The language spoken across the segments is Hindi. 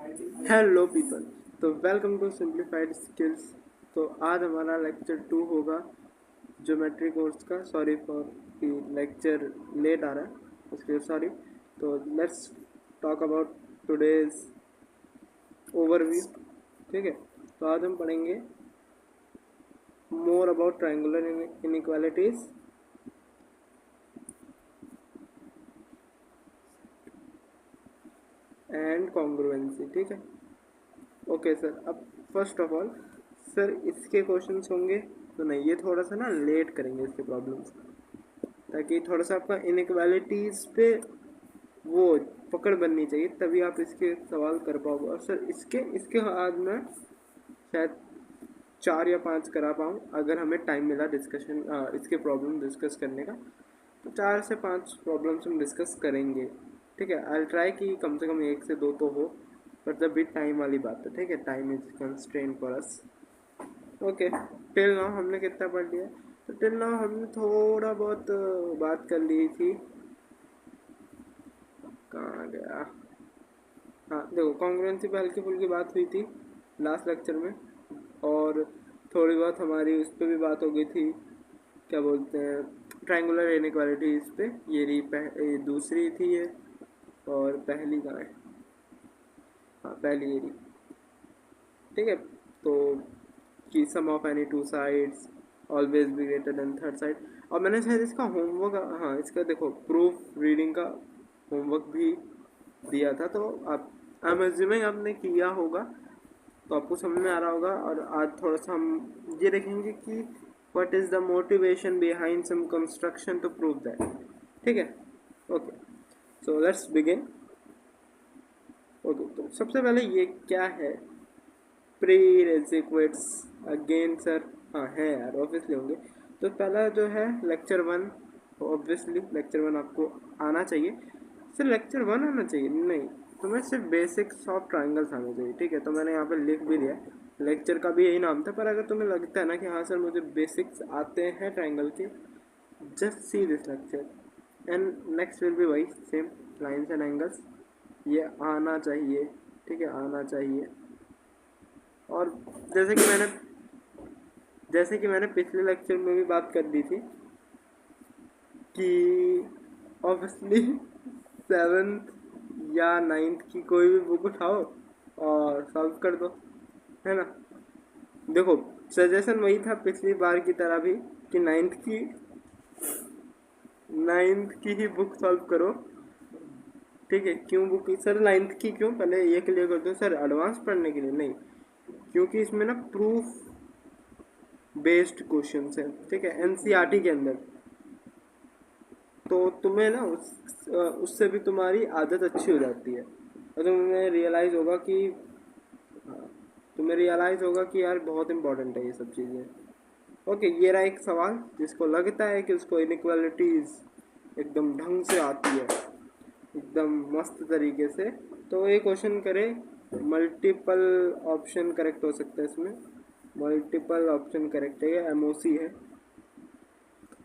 Hello people. तो वेलकम टू सिंप्लीफाइड स्किल्स। तो आज हमारा लेक्चर 2 होगा ज्योमेट्री कोर्स का। सॉरी फॉर कि लेक्चर लेट आ रहा है, उसके लिए सॉरी। तो let's talk about today's overview. ठीक है, तो आज हम पढ़ेंगे more about triangular inequalities and congruency. ठीक है, ओके सर। अब फर्स्ट ऑफ ऑल सर इसके क्वेश्चंस होंगे तो नहीं, ये थोड़ा सा ना लेट करेंगे इसके प्रॉब्लम्स, ताकि थोड़ा सा आपका इनइक्वालिटीज़ पे वो पकड़ बननी चाहिए, तभी आप इसके सवाल कर पाओगे। और सर इसके इसके आज मैं शायद 4 या 5 करा पाऊँ, अगर हमें टाइम मिला डिस्कशन इसके प्रॉब्लम डिस्कस करने का। तो 4 से 5 प्रॉब्लम्स हम डिस्कस करेंगे। ठीक है, आई ट्राई कि कम से कम 1 से 2 तो हो, पर जब भी टाइम वाली बात है। ठीक है, time is constraint for us. Okay, till now हमने कितना पढ़ लिया? तो टिल नाउ हमने थोड़ा बहुत बात कर ली थी। कहाँ गया? हाँ देखो, कॉन्ग्रुएंसी पे हल्की फुल्की बात हुई थी लास्ट लेक्चर में, और थोड़ी बहुत हमारी उस पर भी बात हो गई थी, क्या बोलते हैं, ट्रायंगुलर इनइक्वालिटीज पे। ये दूसरी थी ये, और पहली कहाँ है? हाँ पहली ये रही। ठीक है, तो कि sum of any two sides always be greater than third side. और मैंने शायद इसका होमवर्क, हाँ इसका देखो प्रूफ रीडिंग का होमवर्क भी दिया था, तो आप आई एम अज्यूमिंग आपने किया होगा, तो आपको समझ में आ रहा होगा। और आज थोड़ा सा हम ये देखेंगे कि what is the motivation behind some construction to prove that. ठीक है, okay, so let's begin. Okay, तो सबसे पहले ये क्या है? Prerequisites again sir. हाँ है यार, ऑब्वियसली होंगे। तो पहला जो है लेक्चर 1, ऑब्वियसली लेक्चर 1 आपको आना चाहिए। सिर्फ लेक्चर 1 आना चाहिए नहीं, तुम्हें सिर्फ बेसिक्स ऑफ ट्राइंगल्स आने चाहिए। ठीक है, तो मैंने यहाँ पे लिख भी दिया, लेक्चर का भी यही नाम था। पर अगर तुम्हें लगता है ना कि हाँ सर मुझे बेसिक्स आते हैं ट्राइंगल के, just see this lecture and next will be वही सेम, लाइन्स एंड एंगल्स। ये आना चाहिए। ठीक है, आना चाहिए। और जैसे कि मैंने पिछले लेक्चर में भी बात कर दी थी कि ऑब्वियसली 7th या 9th की कोई भी बुक उठाओ और सॉल्व कर दो, है ना। देखो, सजेशन वही था पिछली बार की तरह भी कि 9th की ही बुक सॉल्व करो। ठीक है, क्यों बुक की सर 9th की? क्यों? पहले ये क्लियर कर दो सर, एडवांस पढ़ने के लिए नहीं, क्योंकि इसमें ना प्रूफ बेस्ड क्वेश्चन है। ठीक है, एनसीईआरटी के अंदर। तो तुम्हें ना उससे भी तुम्हारी आदत अच्छी हो जाती है, और तुम्हें रियलाइज़ होगा कि हाँ, तुम्हें रियलाइज़ होगा कि यार बहुत इंपॉर्टेंट है ये सब चीज़ें। ओके, ये रहा एक सवाल जिसको लगता है कि उसको इनइक्वालिटीज़ एकदम ढंग से आती है, एकदम मस्त तरीके से। तो ये क्वेश्चन करे, मल्टीपल ऑप्शन करेक्ट हो सकता है इसमें, मल्टीपल ऑप्शन करेक्ट है, ये एमओसी है।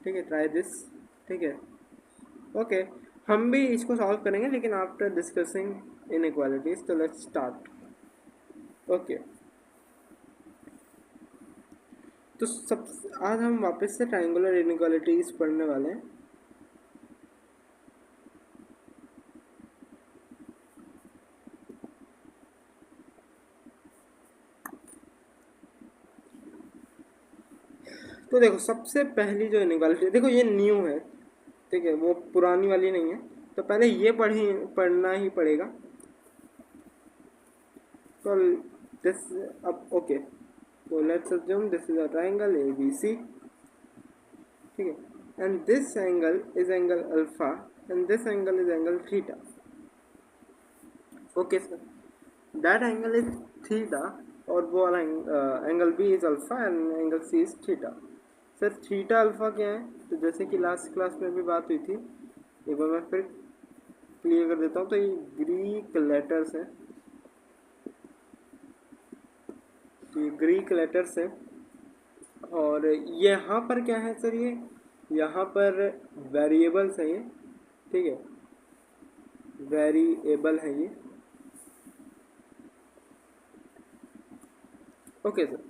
ठीक है, ट्राई दिस। ठीक है, ओके, हम भी इसको सॉल्व करेंगे लेकिन आफ्टर डिस्कसिंग इनइक्वालिटीज। तो लेट्स स्टार्ट। ओके, तो सब आज हम वापस से ट्रायंगुलर इनइक्वालिटीज पढ़ने वाले हैं। तो देखो, सबसे पहली जो इनइक्वालिटी, देखो ये न्यू है, ठीक है, वो पुरानी वाली नहीं है। तो पहले ये पढ़ना ही पड़ेगा। तो दिस, अब ओके, तो let's assume this is a triangle A B C. ठीक है, and this angle is angle alpha and this angle is angle theta. Okay sir, that angle is theta, और वो वाला angle B is alpha and angle C is theta. Sir theta alpha क्या है? तो जैसे कि लास्ट क्लास में भी बात हुई थी, एक बार मैं फिर क्लियर कर देता हूँ। तो ये ग्रीक लेटर्स हैं, ये ग्रीक लेटर्स हैं। और यहाँ पर क्या है सर? ये यहाँ पर वेरिएबल्स हैं ये। ठीक है, वेरिएबल है ये। ओके सर,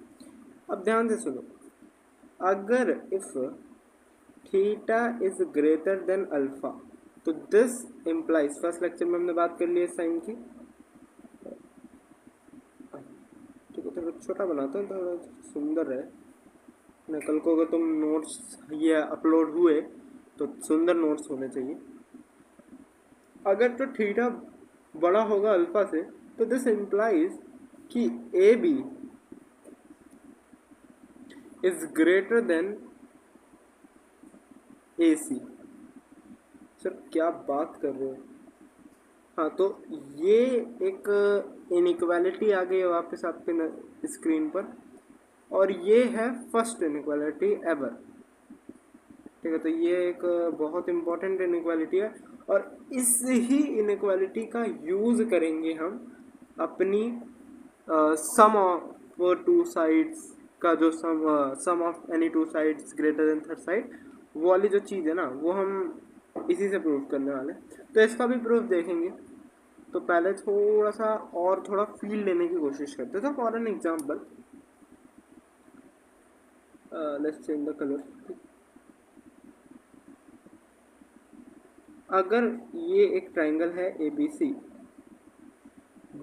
अब ध्यान से सुनो। अगर if theta is greater then alpha, तो दिस इम्प्लाइज, फर्स्ट लेक्चर में हमने बात कर ली है साइन की, ठीक है, थोड़ा छोटा बनाता हूँ थोड़ा सुंदर है ना, कल को अगर तुम नोट्स ये अपलोड हुए तो सुंदर नोट्स होने चाहिए। अगर तो थीटा बड़ा होगा अल्फा से, तो दिस इम्प्लाइज कि A B is greater than A C. Sir क्या बात कर रहे हो? हाँ, तो ये एक इनइक्वालिटी आ गई है वापस आपके स्क्रीन पर, और ये है फर्स्ट इनइक्वालिटी एवर, ठीक है। तो ये एक बहुत इम्पोर्टेंट इनइक्वालिटी है, और इस ही इनइक्वालिटी का यूज़ करेंगे हम अपनी सम ऑफ टू साइड्स का, जो sum of any two sides greater than third side, वो वाली जो चीज़ है ना, वो हम इसी से प्रूव करने वाले हैं। तो इसका भी प्रूफ देखेंगे। तो पहले थोड़ा सा और थोड़ा फील लेने की कोशिश करते हैं। तो for an example, let's change the colour. अगर ये एक ट्राइंगल है A B C,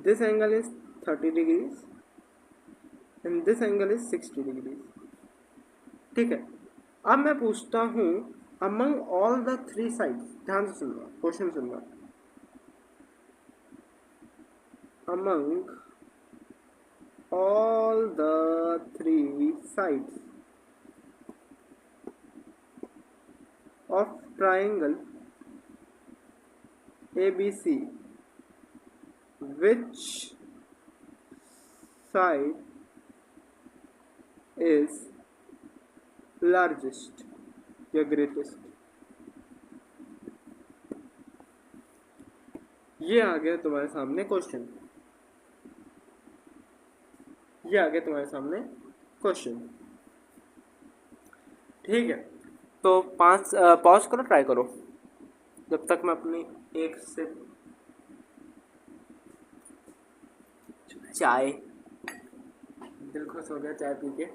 this angle is 30 degrees and this angle is 60 degrees, ठीक है। अब मैं पूछता हूँ among all the three sides, ध्यान से सुनना, क्वेश्चन सुनना, among all the three sides of triangle ABC, which side is largest या greatest? ये आ गया तुम्हारे सामने क्वेश्चन, ये आ गया तुम्हारे सामने क्वेश्चन, ठीक है। तो पॉज करो, ट्राई करो, जब तक मैं अपनी एक से चाय, दिल खुश हो गया चाय पी के।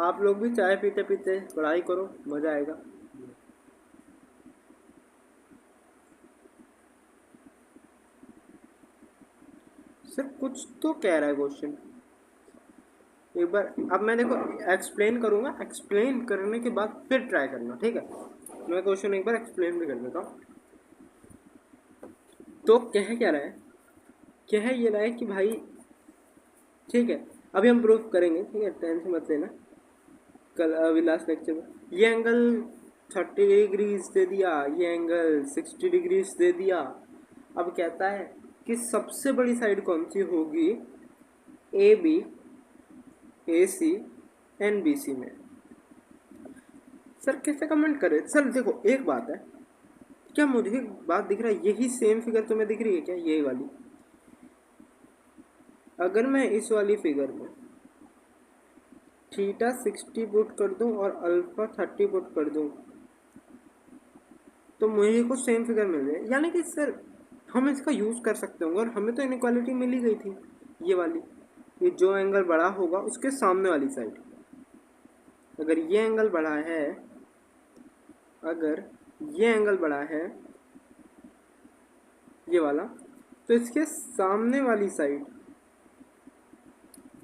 आप लोग भी चाय पीते पीते पढ़ाई करो, मजा आएगा। सर कुछ तो कह रहा है क्वेश्चन, एक बार अब मैं देखो एक्सप्लेन करूंगा, एक्सप्लेन करने के बाद फिर ट्राई करना, ठीक है। मैं क्वेश्चन एक बार एक्सप्लेन भी कर देता हूँ। तो कह क्या रहा है, कह ये रहा है कि भाई, ठीक है, अभी हम प्रूफ करेंगे, ठीक है, टेंशन मत लेना, कल अभी लास्ट लेक्चर में ये एंगल 30 डिग्रीज दे दिया, ये एंगल 60 डिग्रीज दे दिया। अब कहता है कि सबसे बड़ी साइड कौन सी होगी A B, A C and B C में। सर कैसे कमेंट करें? सर देखो एक बात है, क्या मुझे बात दिख रहा है, यही सेम फिगर तुम्हें दिख रही है क्या, यही वाली? अगर मैं इस वाली फिगर में थीटा 60 पुट कर दूं और अल्फा 30 पुट कर दूं, तो मुझे कुछ सेम फिगर मिल जाए, यानी कि सर हम इसका यूज़ कर सकते होंगे, और हमें तो इनइक्वालिटी मिल ही गई थी ये वाली, ये जो एंगल बड़ा होगा उसके सामने वाली साइड, अगर ये एंगल बड़ा है, अगर ये एंगल बड़ा है ये वाला, तो इसके सामने वाली साइड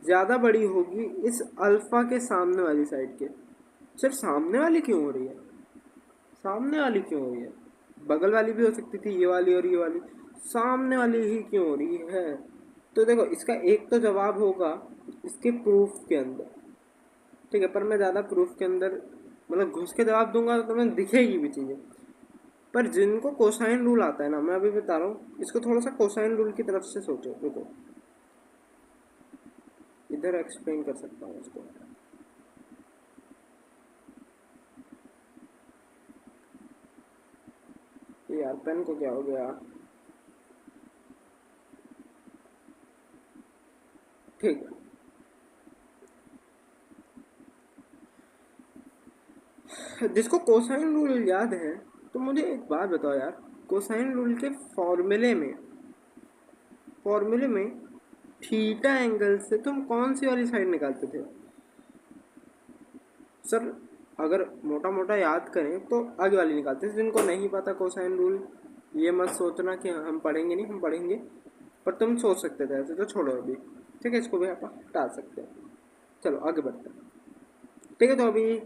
ज़्यादा बड़ी होगी इस अल्फ़ा के सामने वाली साइड के। सर सामने वाली क्यों हो रही है, सामने वाली क्यों हो रही है? बगल वाली भी हो सकती थी, ये वाली और ये वाली, सामने वाली ही क्यों हो रही है? तो देखो इसका एक तो जवाब होगा इसके प्रूफ के अंदर, ठीक है, पर मैं ज़्यादा प्रूफ के अंदर मतलब घुस के जवाब दूंगा तो तुम्हें दिखेगी भी चीज़ें। पर जिनको कोसाइन रूल आता है ना, मैं अभी बता रहा हूँ, इसको थोड़ा सा कोसाइन रूल की तरफ से सोचो। देखो इधर एक्सप्लेन कर सकता हूँ इसको, यार पेन को क्या हो गया, ठीक है। जिसको कोसाइन रूल याद है तो मुझे एक बात बताओ यार, कोसाइन रूल के फॉर्मूले में थीटा एंगल से तुम कौन सी वाली साइड निकालते थे सर? अगर मोटा मोटा याद करें तो आगे वाली निकालते थे। जिनको नहीं पता कोसाइन रूल, ये मत सोचना कि हम पढ़ेंगे नहीं, हम पढ़ेंगे, पर तुम सोच सकते थे ऐसे, तो छोड़ो अभी, ठीक है, इसको भी आप टाल सकते हैं। चलो आगे बढ़ते हैं, ठीक है। तो अभी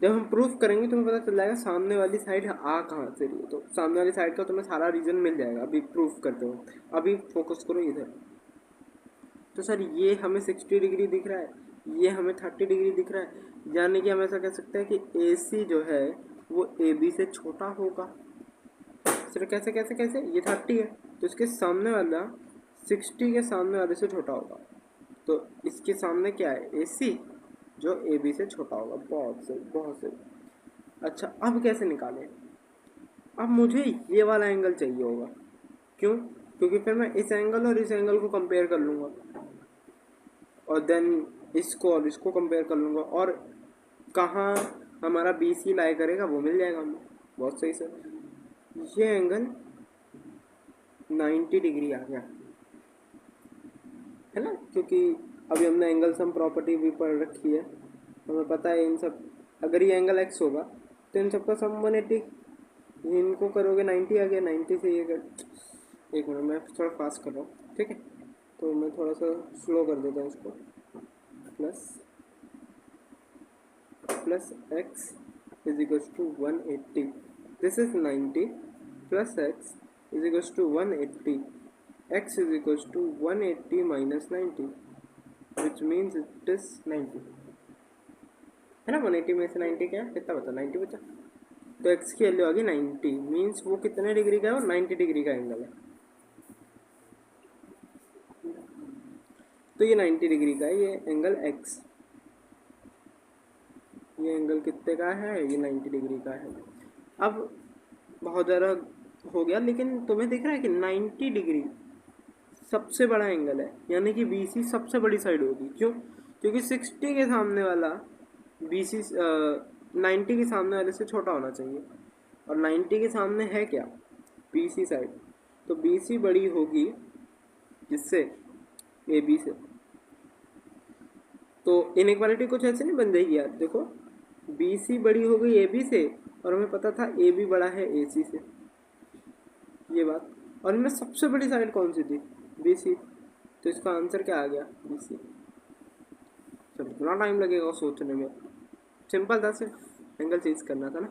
जब हम प्रूफ करेंगे तुम्हें पता चल जाएगा सामने वाली साइड आ कहाँ से रही है। तो सामने वाली साइड का तुम्हें सारा रीजन मिल जाएगा अभी प्रूफ करते हो। अभी फोकस करो इधर। तो सर ये हमें 60 डिग्री दिख रहा है, ये हमें 30 डिग्री दिख रहा है, यानी कि हम ऐसा कह सकते हैं कि AC जो है वो AB से छोटा होगा। सर कैसे कैसे कैसे? ये 30 है तो इसके सामने वाला 60 के सामने वाले से छोटा होगा, तो इसके सामने क्या है? AC जो AB से छोटा होगा। बहुत सही, बहुत सही। अच्छा अब कैसे निकालें? अब मुझे ये वाला एंगल चाहिए होगा। क्यों? क्योंकि फिर मैं इस एंगल और इस एंगल को कंपेयर कर लूँगा, और देन इसको और इसको कंपेयर कर लूँगा, और कहाँ हमारा BC लाई करेगा वो मिल जाएगा हमें। बहुत सही सर। ये एंगल 90 डिग्री आ गया है ना, क्योंकि अभी हमने एंगल सम प्रॉपर्टी भी पढ़ रखी है, हमें पता है इन सब, अगर ये एंगल x होगा तो इन सबका सम 180, इनको करोगे 90 आ गया, 90 से ये कर। एक मिनट मैं थोड़ा फास्ट कर रहा हूँ, ठीक है, तो मैं थोड़ा सा स्लो कर देता हूँ इसको। Plus x is equals to 180, this is 90 plus x is equals to 180, x is equals to 180 minus 90 which means it is 90, है ना। 180 में से 90 क्या है, कितना बचा? 90 बचा। तो x की वैल्यू आ गई 90, मीन्स वो कितने डिग्री का है? वो 90 डिग्री का एंगल है। तो ये 90 डिग्री का है, ये एंगल x, ये एंगल कितने का है? ये 90 डिग्री का है। अब बहुत ज़्यादा हो गया, लेकिन तुम्हें दिख रहा है कि 90 डिग्री सबसे बड़ा एंगल है, यानी कि BC सबसे बड़ी साइड होगी। क्यों? क्योंकि 60 के सामने वाला BC 90 के सामने वाले से छोटा होना चाहिए, और 90 के सामने है क्या? BC side. तो BC बड़ी होगी जिससे AB से। तो इनइक्वालिटी कुछ ऐसे नहीं बन जाएगी यार, देखो BC बड़ी हो गई AB से, और हमें पता था AB बड़ा है AC से, ये बात। और इनमें सबसे बड़ी साइड कौन सी थी? BC। तो इसका आंसर क्या आ गया? BC। चलो इतना टाइम लगेगा सोचने में, सिंपल था, सिर्फ एंगल चेंज करना था ना।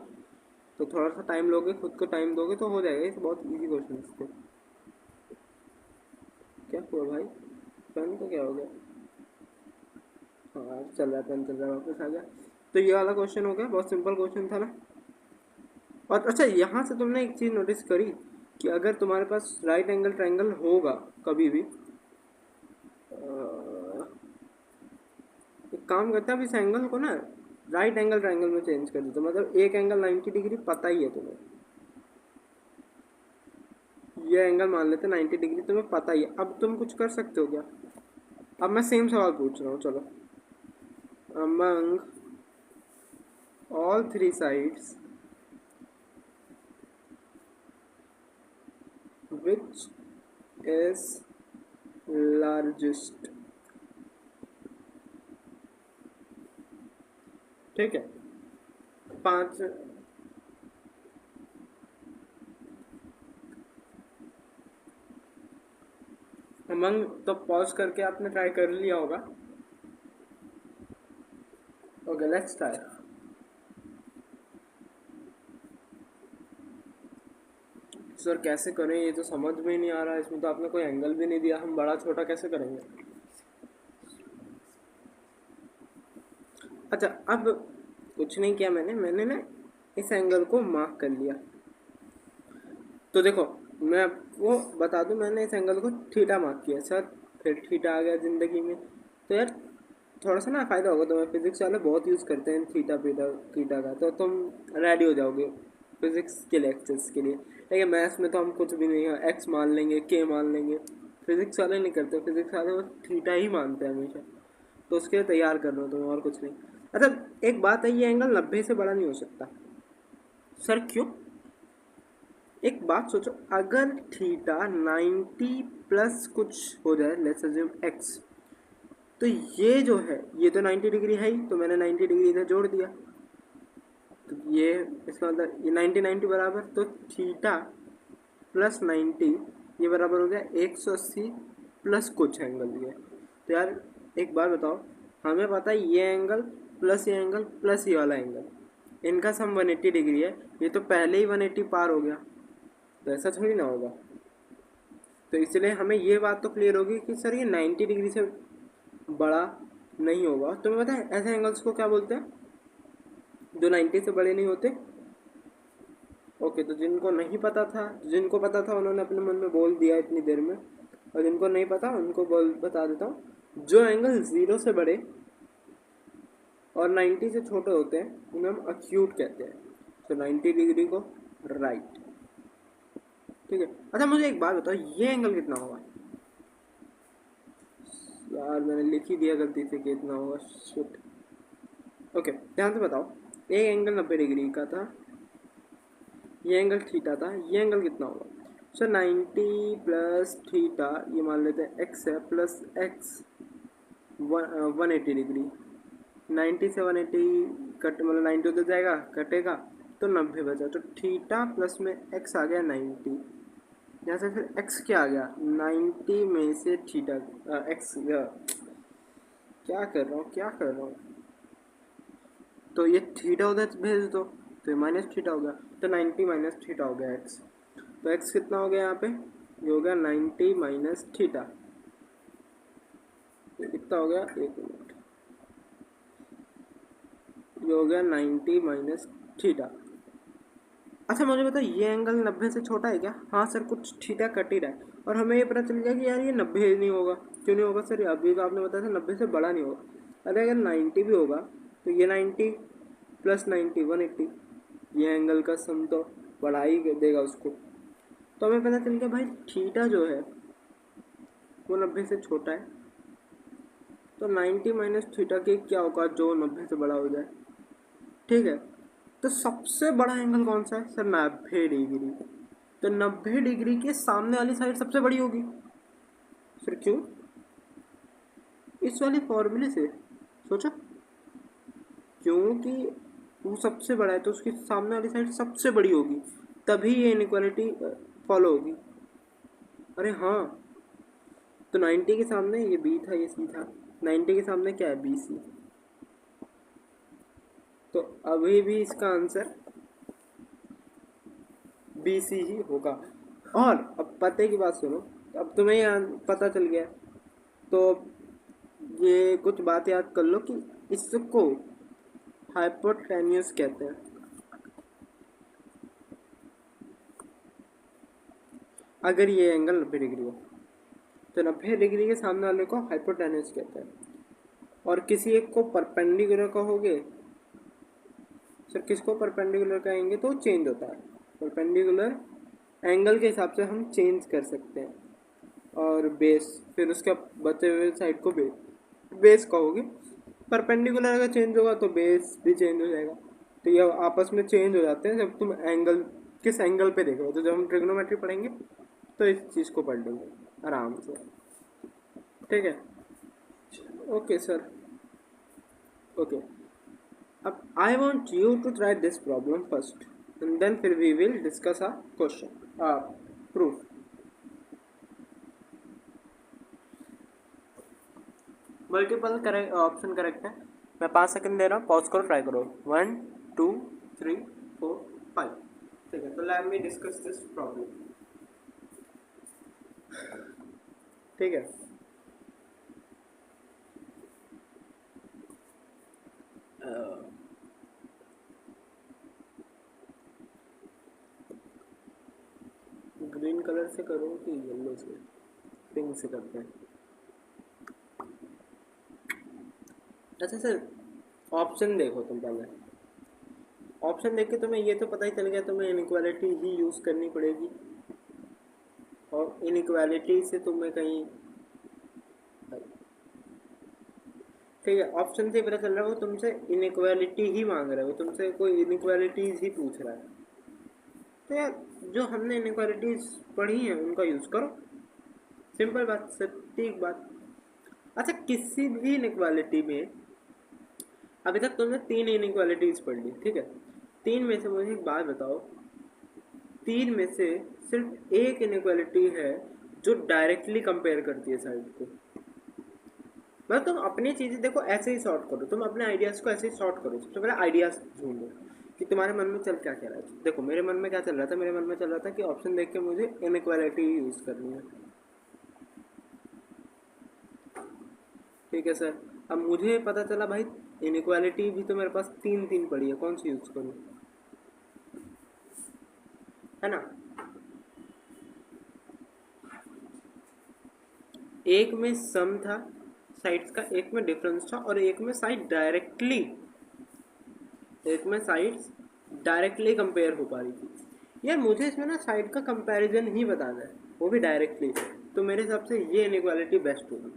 तो थोड़ा सा टाइम लोगे, खुद को टाइम दोगे तो हो जाएगा। ये बहुत इजी क्वेश्चन थे। क्या हुआ भाई? पेन को क्या हो गया? हाँ चल रहा है, पेन चल रहा है, वापस आ गया। तो ये वाला क्वेश्चन हो गया, बहुत सिंपल क्वेश्चन था ना। और अच्छा यहाँ से तुमने एक चीज़ नोटिस करी कि अगर तुम्हारे पास राइट एंगल ट्रायंगल होगा कभी भी, एक काम करते हैं, अब इस एंगल को ना राइट एंगल ट्रायंगल में चेंज कर देते, मतलब एक एंगल 90 डिग्री पता ही है तुम्हें, ये एंगल मान लेते 90 डिग्री तुम्हें पता ही है। अब तुम कुछ कर सकते हो क्या? अब मैं सेम सवाल पूछ रहा हूँ, चलो। Among all three sides which is largest, ठीक है। 5 अमंग, तो पॉज करके आपने ट्राई कर लिया होगा। Okay let's try. सर कैसे करें, ये तो समझ में ही नहीं आ रहा है, इसमें तो आपने कोई एंगल भी नहीं दिया, हम बड़ा छोटा कैसे करेंगे? अच्छा अब कुछ नहीं किया मैंने ना इस एंगल को मार्क कर लिया। तो देखो मैं आपको बता दूं, मैंने इस एंगल को थीटा मार्क किया सर, फिर थीटा आ गया ज़िंदगी में। तो यार थोड़ा सा ना फ़ायदा होगा तुम्हें, फिजिक्स वाले बहुत यूज़ करते हैं थीटा पीटा थीटा का, तो तुम रेडी हो जाओगे फिजिक्स के लेक्चर्स के लिए। लेकिन मैथ्स में तो हम कुछ भी नहीं है, एक्स मान लेंगे, के मान लेंगे, फिजिक्स वाले नहीं करते, फिजिक्स वाले वो थीटा ही मानते हैं हमेशा। तो उसके लिए तैयार कर लो तुम्हें, और कुछ नहीं। अच्छा एक बात है, ये एंगल 90 से बड़ा नहीं हो सकता। सर क्यों? एक बात सोचो, अगर थीटा 90 प्लस कुछ हो जाए, लेट्स अज्यूम एक्स, तो ये जो है ये तो 90 डिग्री है ही, तो मैंने 90 डिग्री इधर जोड़ दिया, तो ये इसका मतलब ये 90 बराबर, तो थीटा प्लस 90 ये बराबर हो गया 180 प्लस कुछ एंगल ये। तो यार एक बात बताओ, हमें पता है ये एंगल प्लस ये वाला एंगल, इनका सम 180 डिग्री है, ये तो पहले ही 180 पार हो गया, तो ऐसा थोड़ी ना होगा। तो इसलिए हमें ये बात तो क्लियर होगी कि सर ये 90 डिग्री से बड़ा नहीं होगा। तुम्हें पता है ऐसे एंगल्स को क्या बोलते हैं, जो 90 से बड़े नहीं होते। ओके, तो जिनको पता था उन्होंने अपने मन में बोल दिया इतनी देर में, और जिनको नहीं पता उनको बता देता हूँ। जो एंगल 0 से बड़े और 90 से छोटे होते हैं उन्हें हम अक्यूट कहते हैं। तो 90 डिग्री को राइट, ठीक है। अच्छा मुझे एक बात बताओ, ये एंगल कितना होगा? यार मैंने लिख ही दिया गलती से कि इतना होगा, शिट। ओके ध्यान से बताओ, एक एंगल 90 डिग्री का था, ये एंगल थीटा था, ये एंगल कितना होगा? सर 90 प्लस थीटा, ये मान लेते हैं एक्स है, प्लस एक्स 180 डिग्री। 90 से 180 कट, मतलब 90 उधर जाएगा कटेगा तो 90 बचा, तो थीटा प्लस में एक्स आ गया 90। यहाँ से फिर एक्स क्या आ गया, 90 में से थीटा एक्स, क्या कर रहा हूँ, तो ये थीटा उधर भेज दो, तो ये माइनस थीटा हो गया, तो 90 माइनस थीटा हो गया एक्स। तो एक्स कितना हो गया यहाँ पे, ये हो गया 90 माइनस थीटा, ये कितना हो गया, एक मिनट, ये हो गया 90 माइनस थीटा। अच्छा मुझे बताओ, ये एंगल 90 से छोटा है क्या? हाँ सर, कुछ थीटा कट ही रहा है, और हमें ये पता चल गया कि यार ये 90 नहीं होगा। क्यों नहीं होगा सर? अभी तो आपने बताया था 90 से बड़ा नहीं होगा। अरे अगर 90 भी होगा तो ये 90 प्लस 90 180, ये एंगल का सम तो बढ़ा ही देगा उसको। तो हमें पता चल गया भाई थीटा जो है वो 90 से छोटा है, तो 90 माइनस थीटा के क्या होगा जो 90 से बड़ा हो जाए, ठीक है। तो सबसे बड़ा एंगल कौन सा है सर? 90 डिग्री। तो 90 डिग्री के सामने वाली साइड सबसे बड़ी होगी। सर क्यों? इस वाले फॉर्मूले से सोचो, क्योंकि वो सबसे बड़ा है तो उसकी सामने वाली साइड सबसे बड़ी होगी, तभी ये इनइक्वालिटी फॉलो होगी। अरे हाँ, तो 90 के सामने ये बी था, ये सी था, 90 के सामने क्या है, बी सी। तो अभी भी इसका आंसर बी सी ही होगा। और अब पते की बात सुनो, अब तुम्हें यहाँ पता चल गया, तो ये कुछ बात याद कर लो कि इसको हाइपोटेन्यूस कहते हैं। अगर ये एंगल 90 डिग्री हो तो 90 डिग्री के सामने वाले को हाइपोटेन्यूस कहते हैं। और किसी एक को परपेंडिकुलर कहोगे, सर किसको परपेंडिकुलर कहेंगे तो चेंज होता है, परपेंडिकुलर एंगल के हिसाब से हम चेंज कर सकते हैं। और बेस, फिर उसके बचे हुए साइड को बेस कहोगे। परपेंडिकुलर अगर चेंज होगा तो बेस भी चेंज हो जाएगा। तो ये आपस में चेंज हो जाते हैं जब तुम एंगल किस एंगल पे देखो। तो जब हम ट्रिग्नोमेट्री पढ़ेंगे तो इस चीज़ को पढ़ लेंगे आराम से, ठीक है। Okay sir, okay. अब I want you to try this problem first and then फिर we will discuss a question proof. Multiple correct option correct है। मैं 5 सेकंड दे रहा हूँ, पॉज करो, ट्राई करो। 1 2 3 4 5, ठीक है। तो let me discuss this problem, ठीक है। ग्रीन कलर से करो कि येलो से, पिंक से करते हैं। अच्छा सर, ऑप्शन देखो तुम पहले, ऑप्शन देख के तुम्हें ये तो पता ही चल गया तुम्हें इनइक्वालिटी ही यूज़ करनी पड़ेगी, और इनइक्वालिटी से तुम्हें कहीं, ठीक है, ऑप्शन से पता चल रहा है वो तुमसे इनइक्वालिटी ही मांग रहा है, वो तुमसे कोई इनइक्वालिटीज ही पूछ रहा है। तो यार जो हमने इनइक्वालिटीज पढ़ी हैं उनका यूज़ करो, सिंपल बात, सटीक बात। अच्छा, किसी भी इनइक्वालिटी में अभी तक तुमने 3 इनइक्वालिटीज पढ़ ली, ठीक है, 3 में से मुझे एक बात बताओ, 3 में से सिर्फ एक इनइक्वालिटी है जो डायरेक्टली कंपेयर करती है साइड को। मतलब तुम अपनी चीज़ें देखो ऐसे ही सॉर्ट करो, तुम अपने आइडियाज़ को ऐसे ही सॉर्ट करो। सबसे पहले आइडियाज़ ढूंढो कि तुम्हारे मन में चल क्या क्या रहा है। देखो मेरे मन में क्या चल रहा था, मेरे मन में चल रहा था कि ऑप्शन देख के मुझे इनइक्वालिटी यूज़ करनी है, ठीक है सर। अब मुझे पता चला भाई इनइक्वालिटी भी तो मेरे पास 3 पड़ी है, कौन सी यूज़ करूँ, है ना। एक में सम था साइड्स का, एक में डिफरेंस था, और एक में साइड डायरेक्टली, एक में साइड्स डायरेक्टली कंपेयर हो पा रही थी। यार मुझे इसमें ना साइड का कंपैरिजन ही बताना है, वो भी डायरेक्टली। तो मेरे हिसाब से ये इनइक्वालिटी बेस्ट होगी।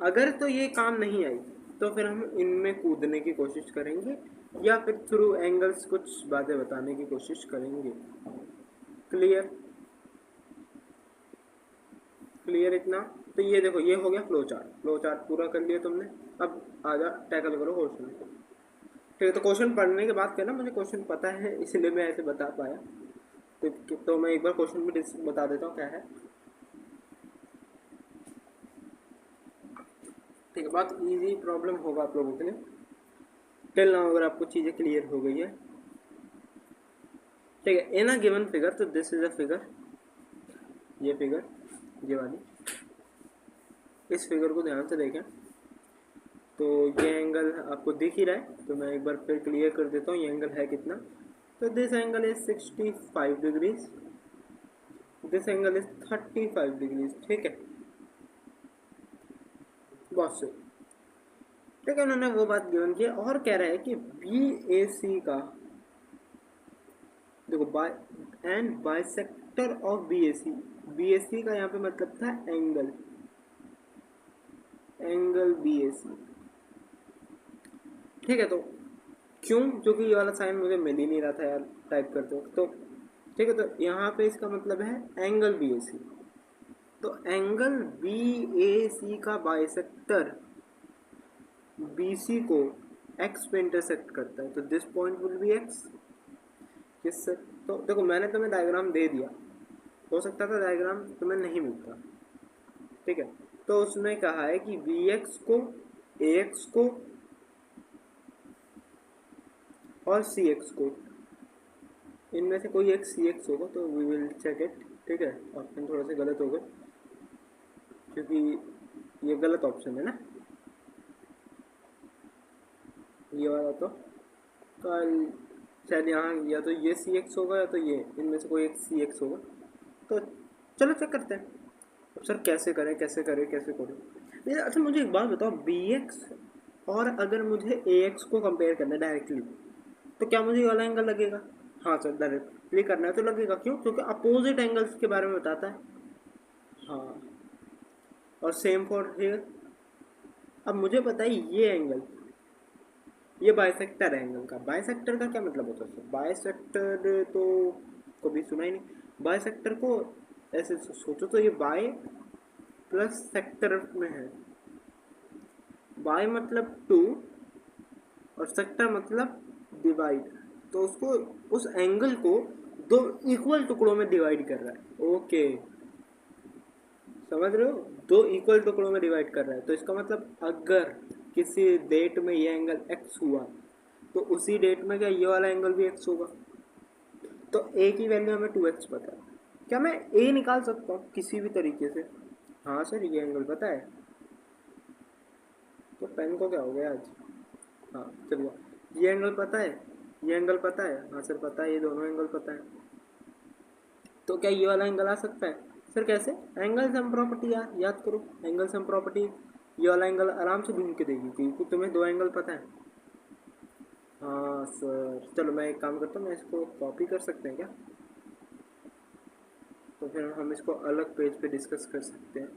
अगर तो ये काम नहीं आई तो फिर हम इनमें कूदने की कोशिश करेंगे, या फिर थ्रू एंगल्स कुछ बातें बताने की कोशिश करेंगे। क्लियर, क्लियर इतना। तो ये देखो ये हो गया फ्लो चार्ट, फ्लो चार्ट पूरा कर लिया तुमने। अब आजा टैकल करो क्वेश्चन को, ठीक है। तो क्वेश्चन पढ़ने के बाद कहना मुझे क्वेश्चन पता है इसलिए मैं ऐसे बता पाया। तो मैं एक बार क्वेश्चन भी बता देता हूँ क्या है, ठीक है। बहुत इजी प्रॉब्लम होगा आप लोगों के लिए टिल नाउ, अगर आपको चीज़ें क्लियर हो गई है, ठीक है। इन अ गिवन फिगर, तो दिस इज अ फिगर, ये फिगर, ये वाली, इस फिगर को ध्यान से देखें। तो ये एंगल आपको दिख ही रहा है, तो मैं एक बार फिर क्लियर कर देता हूँ ये एंगल है कितना। तो this angle is 65 degrees, this angle is 35 degrees, ठीक है। बहुत सही, ठीक है। उन्होंने वो बात गिवन की और कह रहा है कि बी ए सी का, देखो by and bisector of B A C, B A C का यहाँ पे मतलब था angle, angle B A C, ठीक है। तो क्यों, क्योंकि ये वाला साइन मुझे मिल ही नहीं रहा था यार टाइप करते वक्त, तो ठीक है। तो यहाँ पे इसका मतलब है एंगल बी ए सी। तो एंगल बी ए सी का बाइसेक्टर बी सी को एक्स पे इंटरसेक्ट करता है, तो this point will be x. किस से, तो देखो मैंने तुम्हें डायग्राम दे दिया, हो सकता था डायग्राम तुम्हें नहीं मिलता, ठीक है। तो उसने कहा है कि वी एक्स को, ए एक्स को और सी एक्स को, इनमें से कोई एक सी एक्स होगा, तो वी विल चेक इट, ठीक है। ऑप्शन थोड़ा सा गलत हो गए क्योंकि ये गलत ऑप्शन है ना, ये वाला। तो कल शायद यहाँ या तो ये सी एक्स होगा या तो ये, इनमें से कोई एक सी एक्स होगा। तो चलो चेक करते हैं। अब सर कैसे करें कैसे करें कैसे करें। ये अच्छा मुझे एक बात बताओ, बी एक्स और अगर मुझे ए एक्स को कंपेयर करना है डायरेक्टली, तो क्या मुझे ये वाला एंगल लगेगा? हाँ सर, डायरेक्टली करना है तो लगेगा। क्यों? क्योंकि अपोजिट एंगल्स के बारे में बताता है। हाँ, और सेम फॉर हियर। अब मुझे बताइए ये एंगल, ये बाइसेक्टर है एंगल का। बाइसेक्टर का क्या मतलब होता है? बाइसेक्टर तो कभी सुना ही नहीं। बाइसेक्टर को ऐसे सोचो तो ये बाय प्लस सेक्टर में है। बाय मतलब 2 और सेक्टर मतलब डिवाइड, तो उसको, उस एंगल को 2 इक्वल टुकड़ों में डिवाइड कर रहा है। ओके, समझ रहे हो? 2 इक्वल टुकड़ों में डिवाइड कर रहा है, तो इसका मतलब अगर किसी डेट में ये एंगल x हुआ तो उसी डेट में क्या ये वाला एंगल भी x होगा। तो a की वैल्यू हमें 2x पता है, क्या मैं a निकाल सकता हूँ किसी भी तरीके से? हाँ सर, ये एंगल पता है। तो पेन को क्या हो गया आज? हाँ चलिए, ये एंगल पता है, ये एंगल पता है। हाँ सर पता है, ये दोनों एंगल पता है। तो क्या ये वाला एंगल आ सकता है? सर कैसे? एंगल सम प्रॉपर्टी याद करो, एंगल सम प्रॉपर्टी ये वाला एंगल आराम से ढूंढ के देगी क्योंकि तुम्हें 2 एंगल पता है। हाँ सर, चलो मैं एक काम करता हूँ, मैं इसको कॉपी कर सकते हैं क्या? तो फिर हम इसको अलग पेज पे डिस्कस कर सकते हैं,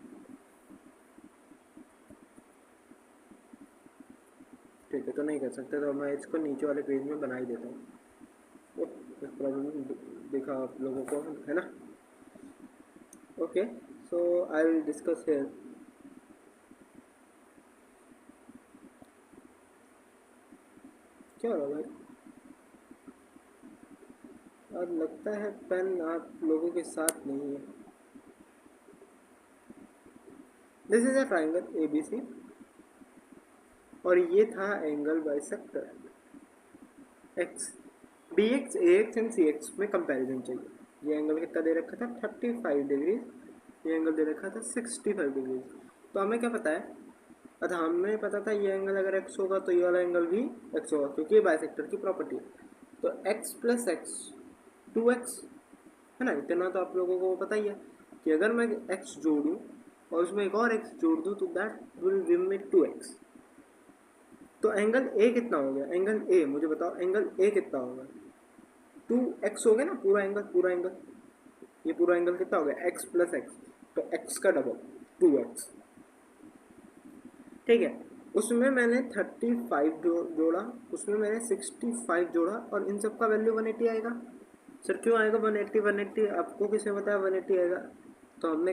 ठीक है। तो नहीं कर सकते तो मैं इसको नीचे वाले पेज में बना ही देता हूँ। प्रॉब्लम देखा आप लोगों को, है ना। Okay, so I will discuss here. क्या हो रहा भाई? और लगता है पेन आप लोगों के साथ नहीं है। This is a triangle ABC और ये था angle bisector x. BX AX and CX में कंपैरिजन चाहिए। ये एंगल कितना दे रखा था 35 डिग्री, ये एंगल दे रखा था 65 डिग्री। तो हमें क्या पता है, अच्छा हमें पता था ये एंगल अगर x होगा तो ये वाला एंगल भी x होगा, क्योंकि ये बाइसेक्टर की प्रॉपर्टी है। तो x प्लस एक्स 2x, है ना। इतना तो आप लोगों को पता ही है कि अगर मैं x जोड़ूँ और उसमें एक और x जोड़ दूँ तो that will give me 2x। तो एंगल A कितना हो गया? एंगल A मुझे बताओ, एंगल A कितना होगा? 2x हो गया ना, पूरा एंगल, पूरा एंगल, ये पूरा एंगल कितना हो गया? x प्लस एक्स, तो x का डबल 2x, ठीक है। उसमें मैंने 35 जोड़ा, उसमें मैंने 65 जोड़ा और इन सब का वैल्यू 180 आएगा। सर क्यों आएगा 180? 180 आपको किसने बताया 180 आएगा? तो हमने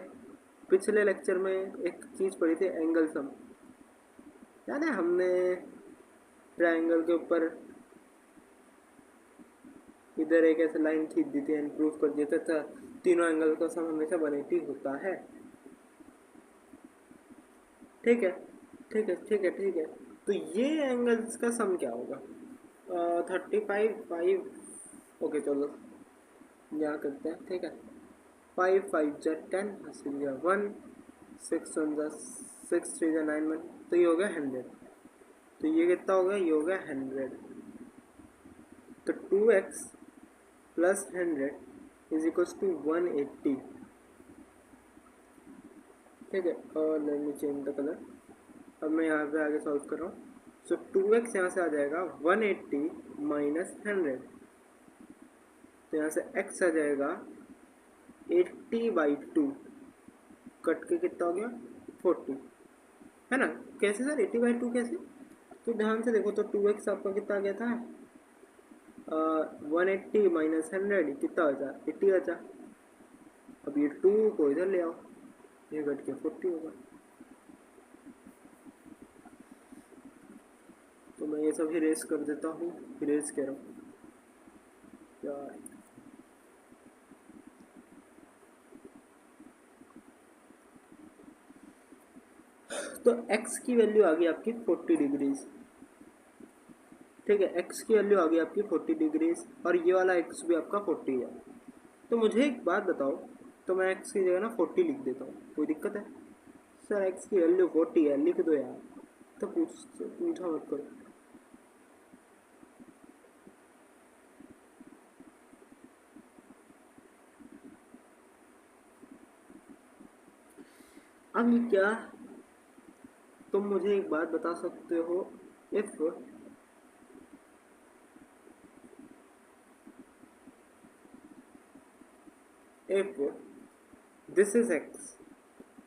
पिछले लेक्चर में एक चीज़ पढ़ी थी, एंगल सम, याद है? हमने ट्रायंगल के ऊपर इधर एक ऐसे लाइन खींच दी थी एंड प्रूफ कर देता था तीनों एंगल का सम हमेशा 180 होता है। ठीक है, ठीक है, ठीक है, ठीक है। तो ये एंगल्स का सम क्या होगा? 35 ओके चलो यहाँ करते हैं, ठीक है। 5 5 जा 10, 1 6 1 जा 6 3 जा 9 1, तो ये हो गया 100। तो ये कितना हो गया? ये हो गया 100। तो 2x plus 100 is equals to 180, ठीक है। और let me change the colour. अब मैं यहाँ पे आगे सॉल्व कर रहा हूँ। सो 2x यहाँ से आ जाएगा 180 माइनस 100, तो यहाँ से x आ जाएगा 80/2, कट के कितना हो गया 40, है ना। कैसे सर 80/2 कैसे? तो ध्यान से देखो, तो 2x आपका कितना आ गया था? 180 माइनस 100 कितना बचा? 80 बचा। अब ये 2 को इधर ले आओ, ये कट के 40 होगा। तो मैं ये सब इरेज कर देता हूँ, इरेज कह रहा हूँ यार। तो x की वैल्यू आ गई आपकी 40 डिग्रीज, ठीक है। x की वैल्यू आ गई आपकी 40 डिग्रीज और ये वाला x भी आपका 40 है। तो मुझे एक बात बताओ, तो मैं x की जगह ना 40 लिख देता हूँ, कोई दिक्कत है? सर x की वैल्यू 40 है, लिख दो यार। तो पूछा मत करो। अब क्या तुम मुझे एक बात बता सकते हो, इफ दिस इज x,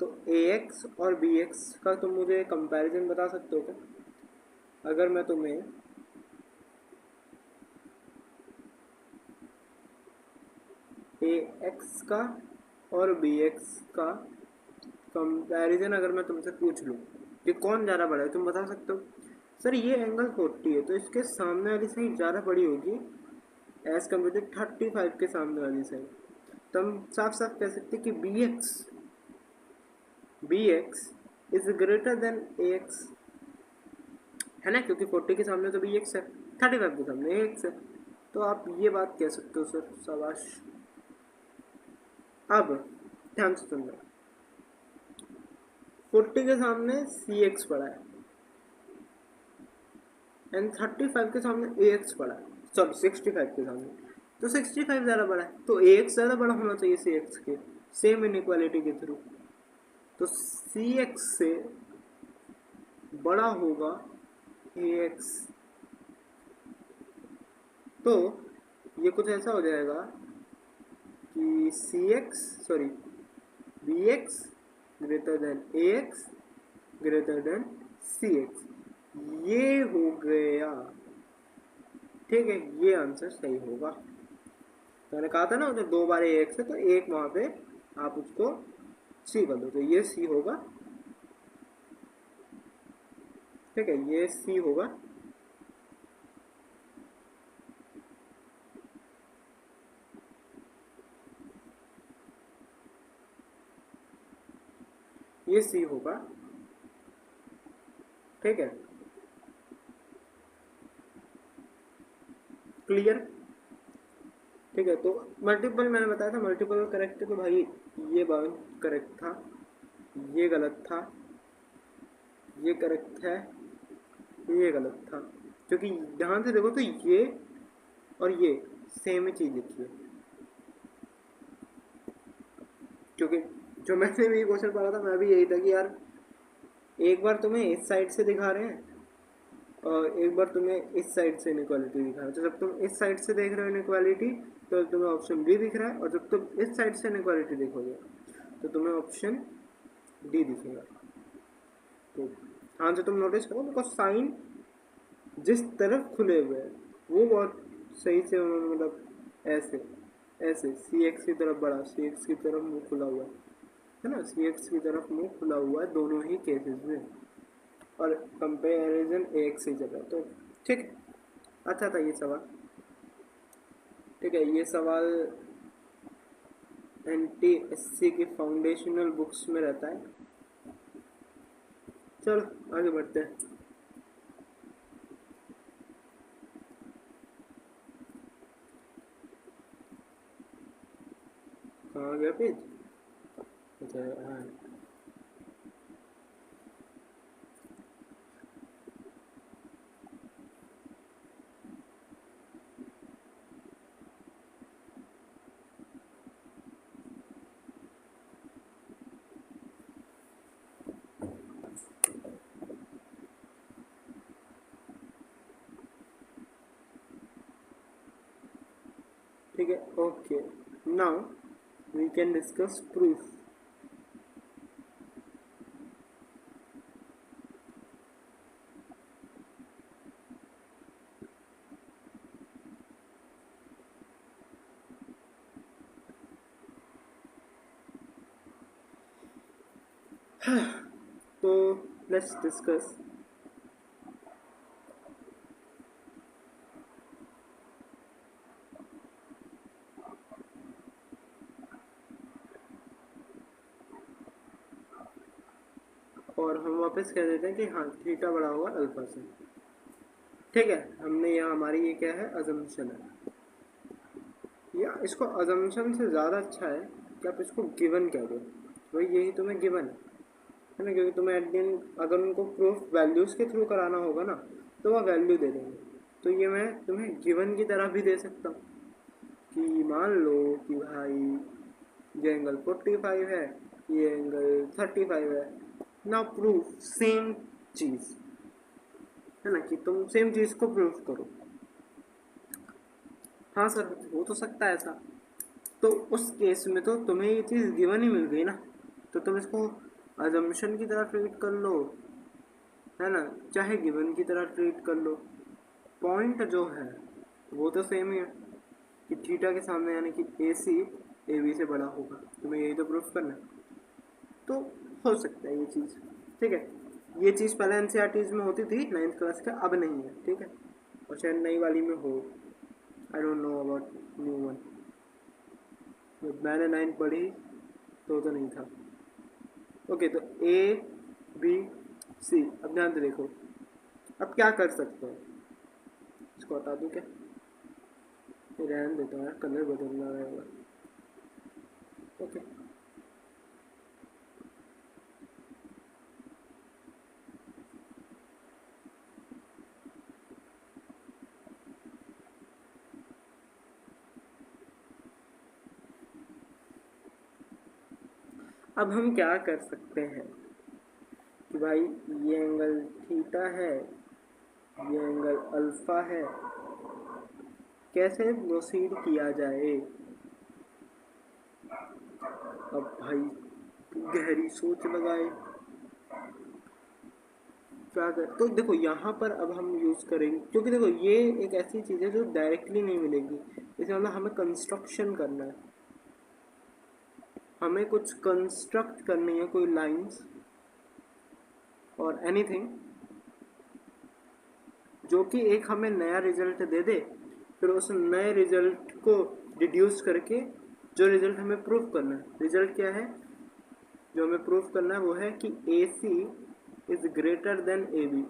तो ax और bx का तुम मुझे कंपैरिजन बता सकते हो क्या? अगर मैं तुम्हें ax का और bx का कंपैरिजन अगर मैं तुमसे पूछ लूँ कि कौन ज़्यादा बड़ा है, तुम बता सकते हो? सर ये एंगल 40 है, तो इसके सामने वाली साइड ज़्यादा बड़ी होगी एज कम्पेयर टू 35 के सामने वाली साइड। तो हम साफ साफ कह सकते हैं कि bx is greater then ax, है ना, क्योंकि 40 के सामने तो bx है, 35 के सामने ax है। तो आप ये बात कह सकते हो सर, शाबाश। अब ध्यान से सुनना, 40 के सामने cx पड़ा है एंड 35 के सामने ax पड़ा है, सॉरी 65 के सामने, तो 65 ज़्यादा बड़ा है, तो ax ज़्यादा बड़ा होना चाहिए cx के, सेम इनइक्वालिटी के थ्रू। तो cx से बड़ा होगा ax, तो ये कुछ ऐसा हो जाएगा कि bx greater than ax greater than cx, ये हो गया, ठीक है। ये आंसर सही होगा। मैंने कहा था ना उधर 2 बार AX है, तो एक वहाँ पे आप उसको C कर दो, तो ये C होगा। ठीक है, ये C होगा। ये C होगा। ठीक है, क्लियर। ठीक है, तो मल्टीपल मैंने बताया था, मल्टीपल करेक्ट है, तो भाई ये बात करेक्ट था, ये गलत था, ये करेक्ट है, ये गलत था। क्योंकि ध्यान से देखो तो ये और ये सेम ही चीज़ लिखी है। क्योंकि जो मैंने भी क्वेश्चन पढ़ा था, मैं भी यही था कि यार एक बार तुम्हें इस साइड से दिखा रहे हैं और एक बार तुम्हें इस साइड से इनक्वालिटी दिखा रहे हैं। तो जब तुम इस साइड से देख रहे हो इनक्वालिटी, तो तुम्हें ऑप्शन बी दिख रहा है, और जब तुम इस साइड से इनक्वालिटी देखोगे तो तुम्हें ऑप्शन डी दिखेगा। तो हाँ, जो तुम नोटिस करो, बिकॉज साइन जिस तरफ खुले हुए हैं वो बहुत सही से उन्होंने, मतलब ऐसे ऐसे CX की तरफ बढ़ा, CX की तरफ मुंह खुला हुआ है ना, CX की तरफ मुंह खुला हुआ है दोनों ही केसेस में, और कंपेरिजन AX से चल रहा है। तो ठीक है, अच्छा था ये सवाल। ठीक है, ये सवाल NTSC की फाउंडेशनल बुक्स में रहता है। चलो आगे बढ़ते हैं। कहाँ गया पेज? अच्छा हाँ, ठीक है, okay. Now we can discuss proof. तो लेट्स डिस्कस। और हम वापस कह देते हैं कि हाँ, थीटा बड़ा हुआ अल्फा से। ठीक है, हमने यहाँ, हमारी ये क्या है, अजम्पशन है, या इसको अजम्पशन से ज़्यादा अच्छा है कि आप इसको गिवन कह दो। वही, यही तुम्हें गिवन है ना, क्योंकि तुम्हें एट द एंड अगर उनको प्रूफ वैल्यूज़ के थ्रू कराना होगा ना, तो वह वैल्यू दे देंगे। तो ये मैं तुम्हें गिवन की तरह भी दे सकता हूँ कि मान लो कि भाई ये एंगल 45 है, ये एंगल 35 है। ना प्रूफ सेम चीज़ है ना, कि तुम सेम चीज़ को प्रूफ करो। हाँ सर, हो तो सकता है ऐसा। तो उस केस में तो तुम्हें ये चीज़ गिवन ही मिल गई ना, तो तुम इसको अजम्पशन की तरह ट्रीट कर लो, है ना, चाहे गिवन की तरह ट्रीट कर लो। पॉइंट जो है वो तो सेम ही है कि थीटा के सामने यानी कि AC AB से बड़ा होगा। तुम्हें यही तो प्रूफ करना है, तो हो सकता है ये चीज़। ठीक है, ये चीज़ पहले NCERTs में होती थी 9th क्लास का, अब नहीं है। ठीक है, और शायद नई वाली में हो, I don't know about new one. जब मैंने 9th पढ़ी तो नहीं था। ओके, तो ABC। अब ध्यान से देखो, अब क्या कर सकते हैं, इसको हटा दूँ क्या? रहने देता हूँ यार, कलर बदलना रहेगा। ओके, अब हम क्या कर सकते हैं कि भाई ये एंगल थीटा है, ये एंगल अल्फा है, कैसे प्रोसीड किया जाए। अब भाई गहरी सोच लगाए। क्या कर, तो देखो यहाँ पर अब हम यूज़ करेंगे, क्योंकि देखो ये एक ऐसी चीज़ है जो डायरेक्टली नहीं मिलेगी। इसका मतलब हमें कंस्ट्रक्शन करना है, हमें कुछ कंस्ट्रक्ट करनी है, कोई लाइंस और एनीथिंग जो कि एक हमें नया रिजल्ट दे दे, फिर उस नए रिजल्ट को डिड्यूस करके जो रिजल्ट हमें प्रूव करना है, रिजल्ट क्या है जो हमें प्रूव करना है, वो है कि A C is greater than A B.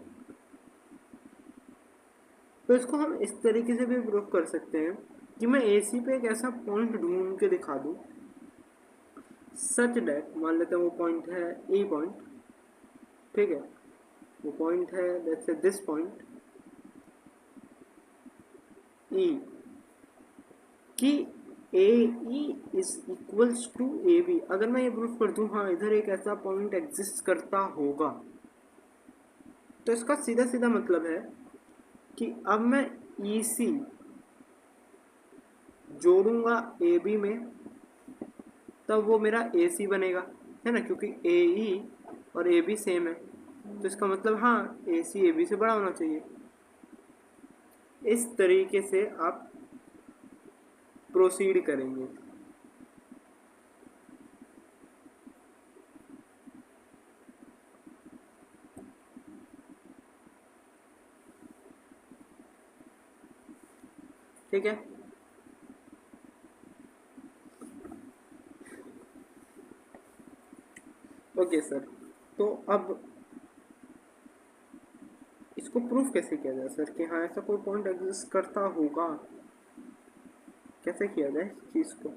तो इसको हम इस तरीके से भी प्रूव कर सकते हैं कि मैं ए सी पे एक ऐसा पॉइंट ढूंढ के दिखा दूँ सच डैट, मान लेते हैं वो पॉइंट है ए पॉइंट, ठीक है, वो पॉइंट है let's say this point E, कि A E is equals to A B. अगर मैं ये प्रूफ कर दूं हाँ इधर एक ऐसा पॉइंट एग्जिस्ट करता होगा, तो इसका सीधा सीधा मतलब है कि अब मैं ई सी जोड़ूंगा ए बी में, तब वो मेरा ए सी बनेगा, है ना, क्योंकि ए ई और ए बी सेम है, तो इसका मतलब हाँ ए सी ए बी से बड़ा होना चाहिए। इस तरीके से आप प्रोसीड करेंगे। ठीक है, ओके सर। तो अब इसको प्रूफ कैसे किया जाए सर कि हाँ ऐसा कोई पॉइंट एग्जिस्ट करता होगा, कैसे किया जाए इस चीज़ को?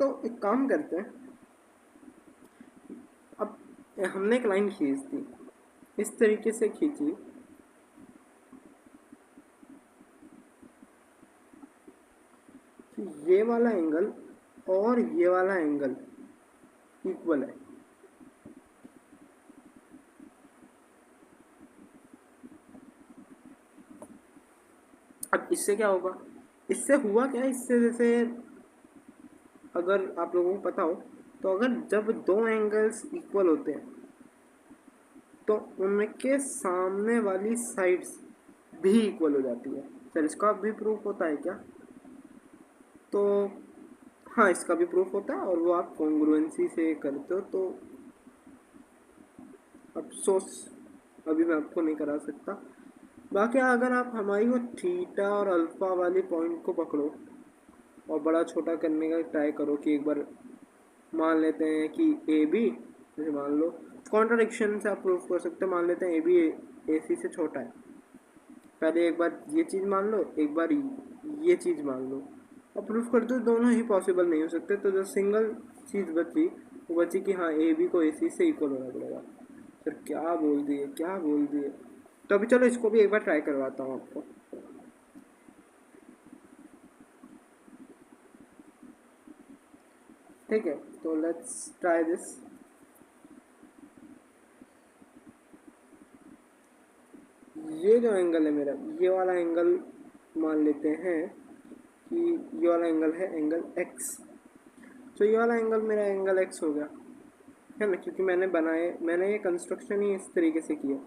तो एक काम करते हैं, अब हमने एक लाइन खींच दी, इस तरीके से खींची कि ये वाला एंगल और ये वाला एंगल इक्वल है। अब इससे क्या होगा, इससे हुआ क्या, इससे जैसे अगर आप लोगों को पता हो तो अगर जब दो एंगल्स इक्वल होते हैं तो उनके सामने वाली साइड्स भी इक्वल हो जाती है। सर इसका भी प्रूफ होता है क्या? तो हाँ इसका भी प्रूफ होता है, और वो आप कॉन्ग्रुएंसी से करते हो, तो अफसोस अभी मैं आपको नहीं करा सकता। बाकी अगर आप हमारी वो थीटा और अल्फा वाली पॉइंट को पकड़ो और बड़ा छोटा करने का ट्राई करो कि एक बार मान लेते हैं कि ए बी, जैसे मान लो कॉन्ट्राडिक्शन से आप प्रूव कर सकते हो, मान लेते हैं ए बी ए सी से छोटा है, पहले एक बार ये चीज़ मान लो, एक बार ये चीज़ मान लो, और प्रूफ कर दो, दोनों ही पॉसिबल नहीं हो सकते, तो जो सिंगल चीज़ बची वो बची कि हाँ ए बी को ए सी से इक्वल होना पड़ेगा। फिर क्या बोल दिए, क्या बोल दिए। तो अभी चलो इसको भी एक बार ट्राई करवाता हूँ आपको। ठीक है, तो लेट्स ट्राई दिस। ये जो एंगल है मेरा, ये वाला एंगल मान लेते हैं कि ये वाला एंगल है एंगल एक्स, तो ये वाला एंगल मेरा एंगल एक्स हो गया, है ना, क्योंकि मैंने ये कंस्ट्रक्शन ही इस तरीके से किया।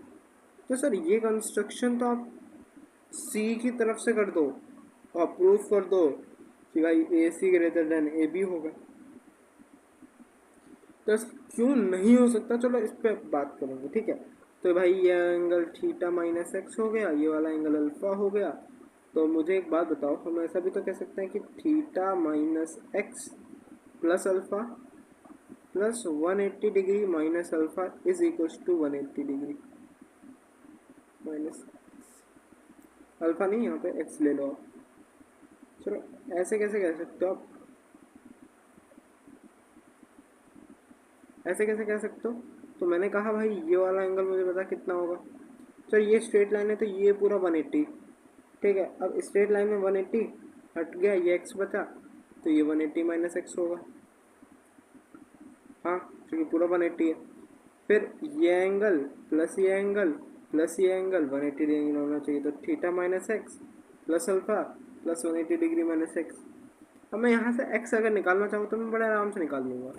तो सर ये कंस्ट्रक्शन तो आप सी की तरफ से कर दो और प्रूफ कर दो कि भाई ए सी ग्रेटर देन ए बी होगा, तो क्यों नहीं हो सकता? चलो इस पर बात करेंगे, ठीक है। तो भाई ये एंगल थीटा माइनस एक्स हो गया, ये वाला एंगल अल्फा हो गया। तो मुझे एक बात बताओ, हम ऐसा भी तो कह सकते हैं कि theta minus x plus alpha plus 180 degree minus alpha is equals to 180 degree minus alpha, नहीं यहाँ पे एक्स ले लो आप। चलो ऐसे कैसे कह सकते हो आप, ऐसे कैसे कह सकते हो? तो मैंने कहा भाई ये वाला एंगल मुझे पता कितना होगा। चलो ये स्ट्रेट लाइन है तो ये पूरा 180, ठीक है। अब स्ट्रेट लाइन में 180 हट गया, ये एक्स बचा, तो ये 180 माइनस एक्स होगा, हाँ क्योंकि पूरा 180 है। फिर ये एंगल प्लस ये एंगल प्लस ये एंगल 180 डिग्री होना चाहिए, तो theta minus x plus alpha plus 180 degree minus x. अब मैं यहाँ से एक्स अगर निकालना चाहूँ तो मैं बड़े आराम से निकाल लूँगा।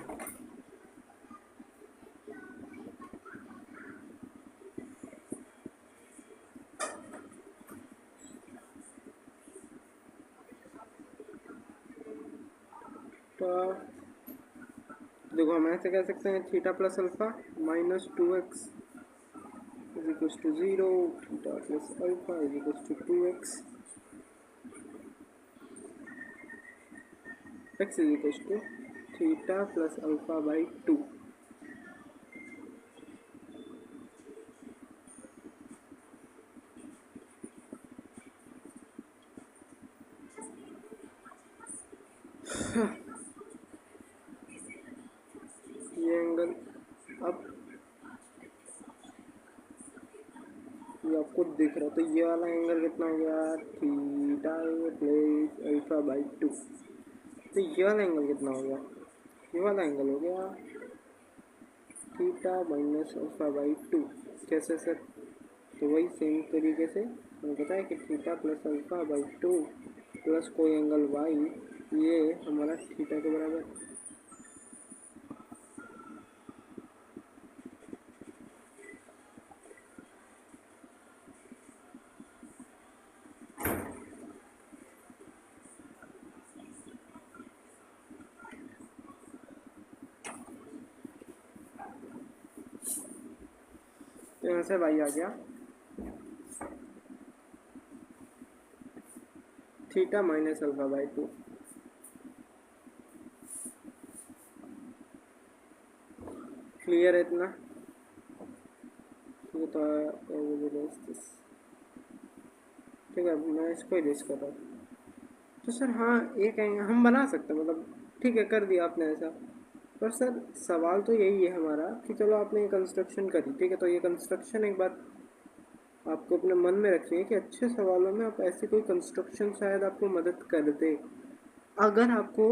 देखो हम ऐसे कह सकते हैं theta plus alpha minus 2x is equals to 0, theta plus alpha is equals to 2x, x is equals to theta plus alpha by 2। ये एंगल अब ये आपको दिख रहा है, तो ये वाला एंगल कितना हो गया, थीटा प्लस अल्फा बाई 2। तो ये वाला एंगल कितना हो गया, ये वाला एंगल हो गया थीटा माइनस अल्फा बाई 2। कैसे सर, तो वही सेम तरीके से हमें पता है कि theta plus alpha by 2 plus कोई एंगल वाई, ये हमारा थीटा के बराबर। तो यहाँ से वाई आ गया theta minus alpha by 2। Clear है इतना, ये तो ठीक है, मैं इसको ही रेस कर रहा हूँ। तो सर हाँ एक एंगल हम बना सकते हैं, मतलब ठीक है कर दिया आपने ऐसा, पर सर सवाल तो यही है हमारा कि चलो आपने ये कंस्ट्रक्शन करी, ठीक है, तो ये कंस्ट्रक्शन एक बात आपको अपने मन में रखनी है कि अच्छे सवालों में आप ऐसी कोई कंस्ट्रक्शन शायद आपको मदद कर दे। अगर आपको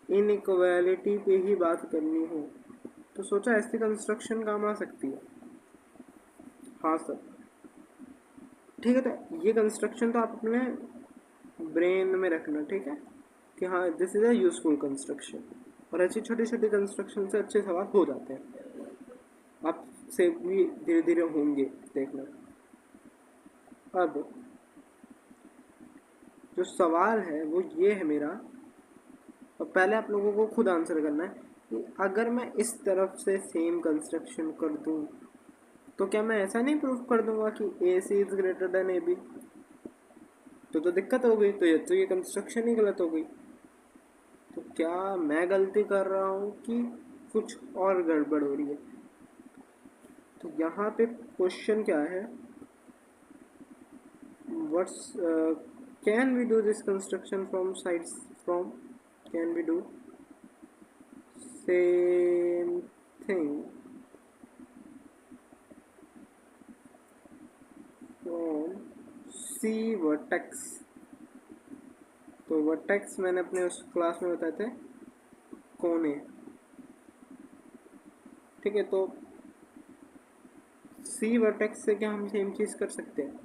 इनइक्वालिटी पे ही बात करनी हो तो सोचा ऐसी कंस्ट्रक्शन काम आ सकती है। हाँ सर ठीक है, तो ये कंस्ट्रक्शन तो आप अपने ब्रेन में रखना, ठीक है, कि हाँ this is a useful construction. और ऐसी छोटी छोटी कंस्ट्रक्शन से अच्छे सवाल हो जाते हैं, आपसे भी धीरे धीरे होंगे, देखना। अब जो सवाल है वो ये है मेरा, और पहले आप लोगों को खुद आंसर करना है कि अगर मैं इस तरफ से सेम कंस्ट्रक्शन कर दूं तो क्या मैं ऐसा नहीं प्रूफ कर दूंगा कि A C is greater than A B, तो दिक्कत हो गई, तो ये कंस्ट्रक्शन ही गलत हो गई। तो क्या मैं गलती कर रहा हूँ कि कुछ और गड़बड़ हो रही है। तो यहाँ पे क्वेश्चन क्या है, what's can we do this construction from sides from, can we do same thing from C vertex. तो वर्टेक्स मैंने अपने उस क्लास में बताए थे कोने, ठीक है, तो सी वर्टेक्स से क्या हम सेम चीज़ कर सकते हैं।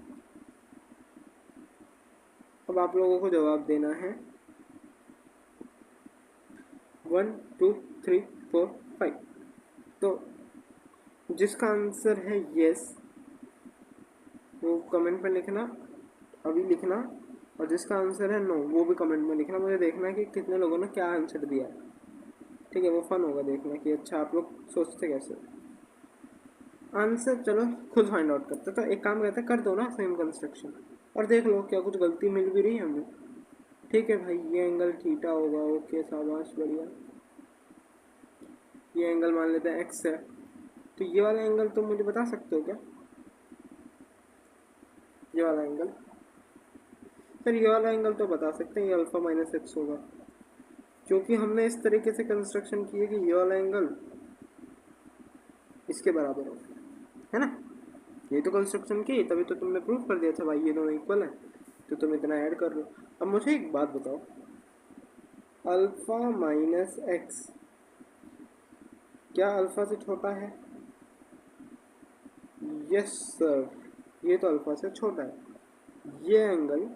अब आप लोगों को जवाब देना है 1 2 3 4 5। तो जिसका आंसर है यस वो कमेंट में लिखना, अभी लिखना, और जिसका आंसर है नो वो भी कमेंट में लिखना। मुझे देखना है कि कितने लोगों ने क्या आंसर दिया है, ठीक है, वो फन होगा देखना कि अच्छा आप लोग सोचते कैसे आंसर। चलो खुद फाइंड आउट करते, तो एक काम करते कर दो ना सेम कंस्ट्रक्शन और देख लो क्या कुछ गलती मिल भी रही है हमें। ठीक है भाई, ये एंगल थीटा होगा, ओके शाबाश बढ़िया। ये एंगल मान लेते हैं एक्स है, तो ये वाला एंगल तुम मुझे बता सकते हो क्या, ये वाला एंगल। सर ये वाला एंगल तो बता सकते हैं, ये अल्फा माइनस एक्स होगा, क्योंकि हमने इस तरीके से कंस्ट्रक्शन की है कि ये वाला एंगल इसके बराबर हो, है ना। ये तो कंस्ट्रक्शन की, तभी तो तुमने प्रूफ कर दिया था भाई ये दोनों इक्वल है, तो तुम इतना ऐड कर लो। अब मुझे एक बात बताओ, अल्फा माइनस एक्स क्या अल्फा से छोटा है? यस सर, ये तो अल्फा से छोटा है। ये एंगल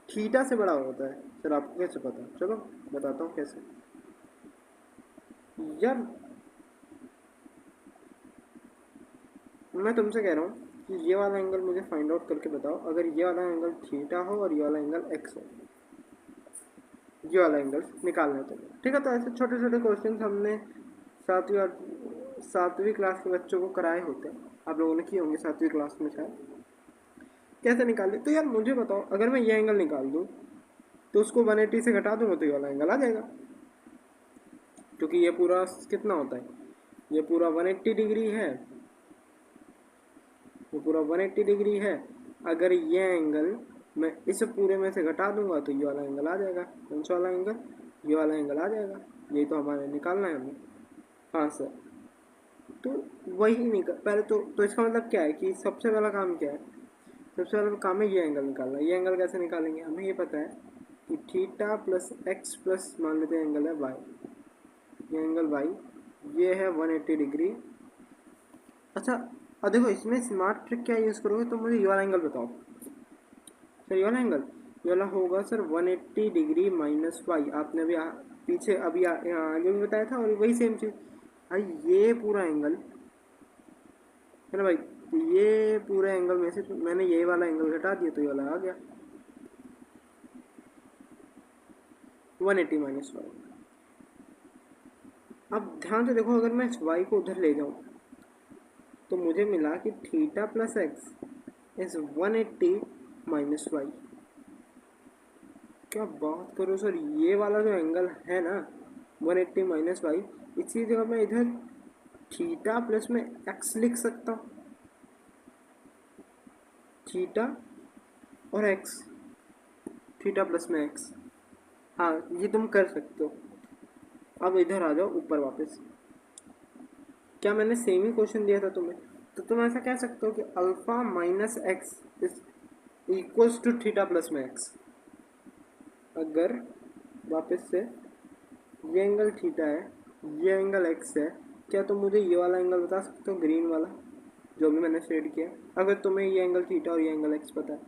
थीटा से बड़ा होता है। सर आपको कैसे पता? चलो बताता हूँ कैसे। यार मैं तुमसे कह रहा हूँ कि ये वाला एंगल मुझे फाइंड आउट करके बताओ, अगर ये वाला एंगल थीटा हो और ये वाला एंगल एक्स हो, ये वाला एंगल निकालना है तुम्हें, ठीक है। तो ऐसे छोटे छोटे क्वेश्चन हमने सातवीं और सातवीं क्लास के बच्चों को कराए होते हैं, आप लोगों ने किए होंगे सातवीं क्लास में शायद। कैसे निकाले? तो यार मुझे बताओ, अगर मैं ये एंगल निकाल दूँ तो उसको 180 से घटा दूंगा तो ये वाला एंगल आ जाएगा, क्योंकि ये पूरा कितना होता है, ये पूरा 180 डिग्री है, ये पूरा 180 डिग्री है। अगर ये एंगल मैं इस पूरे में से घटा दूंगा तो ये वाला एंगल आ जाएगा। कौन सा वाला एंगल? ये वाला एंगल आ जाएगा। यही तो हमारे निकालना है हमें। हाँ सर, तो वही निकल पहले तो इसका मतलब क्या है कि सबसे पहला काम क्या है? सबसे पहला काम है ये एंगल निकालना। ये एंगल कैसे निकालेंगे? हमें ये पता है कि थीटा प्लस एक्स प्लस मान लेते हैं एंगल है वाई, ये एंगल वाई, ये है 180 डिग्री। अच्छा, और देखो इसमें स्मार्ट ट्रिक क्या यूज़ करोगे तो मुझे ये वाला एंगल बताओ सर। ये वाला एंगल, ये वाला होगा सर 180 डिग्री माइनस वाई। आपने अभी पीछे अभी यहाँ आगे भी बताया था, और वही सेम चीज़ भाई। ये पूरा एंगल है ना भाई, तो ये पूरे एंगल में से तो मैंने ये वाला एंगल घटा दिया तो ये वाला आ गया 180 माइनस वाई। अब ध्यान से देखो, अगर मैं इस वाई को उधर ले जाऊँ तो मुझे मिला कि theta plus x is 180 minus y. क्या बात करो सर, ये वाला जो एंगल है ना 180 माइनस वाई, इसी जगह मैं इधर थीटा प्लस में एक्स लिख सकता हूँ। थीटा और एक्स, थीटा प्लस में एक्स, हाँ ये तुम कर सकते हो। अब इधर आ जाओ ऊपर वापस। क्या मैंने सेम ही क्वेश्चन दिया था तुम्हें? तो तुम ऐसा कह सकते हो कि alpha minus x is equals to theta plus में एक्स। अगर वापस से ये एंगल थीटा है, ये एंगल एक्स है, क्या तुम मुझे ये वाला एंगल बता सकते हो, ग्रीन वाला जो भी मैंने शेड किया? अगर तुम्हें ये एंगल थीटा और ये एंगल एक्स पता है?